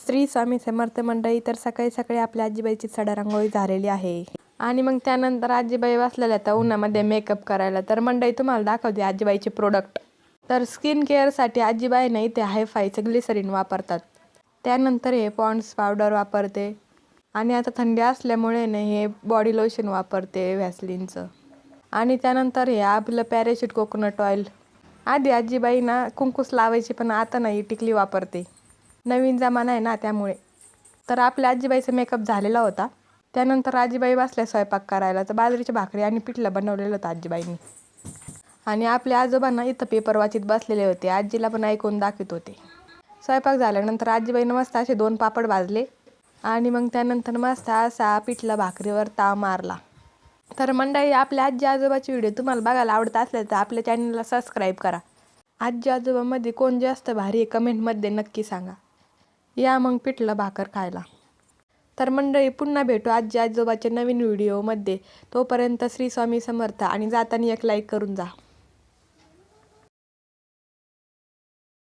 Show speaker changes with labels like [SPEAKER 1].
[SPEAKER 1] श्री स्वामी समर्थ मंडळी. तर सकाळी सकाळी आपल्या आजीबाईची सडा रांगोळी झालेली आहे आणि मग त्यानंतर आजीबाई बसलेल्या त्या उन्हामध्ये मेकअप करायला. तर मंडळी तुम्हाला दाखवते आजीबाईचे प्रोडक्ट. तर स्किन केअरसाठी आजीबाई नाही ते हायफायचं ग्लिसरीन वापरतात. त्यानंतर हे पॉन्ड्स पावडर वापरते आणि आता थंडी असल्यामुळे नाही हे बॉडी लोशन वापरते व्हॅसलिनचं. आणि त्यानंतर हे आपलं पॅराशूट कोकोनट ऑइल. आधी आजीबाई ना कुंकूस लावायची पण आता नाही टिकली वापरते. नवीन जमाना आहे ना त्यामुळे. तर आपल्या आजीबाईचा मेकअप झालेला होता. त्यानंतर आजीबाई बसल्या स्वयंपाक करायला. तर बाजरीची भाकरी आणि पिठलं बनवलेलं होतं आजीबाईंनी. आणि आपल्या आजोबांना इथं पेपर वाचित बसलेले होते. आजीला पण ऐकून दाखवत होते. स्वयंपाक झाल्यानंतर आजीबाईनं मस्त असे 2 पापड भाजले आणि मग त्यानंतर मस्त असा पिठलं भाकरीवर ताव मारला. तर मंडळी आपल्या आजी आजोबाचे व्हिडिओ तुम्हाला बघायला आवडत असले तर आपल्या चॅनलला सबस्क्राईब करा. आजी आजोबामध्ये कोण जास्त भारी आहे कमेंटमध्ये नक्की सांगा. या मग पिठलं भाकर खायला. तर मंडळी पुन्हा भेटू आजी आजोबाच्या नवीन व्हिडिओमध्ये. तोपर्यंत श्री स्वामी समर्थ आणि जाताना एक लाईक करून जा.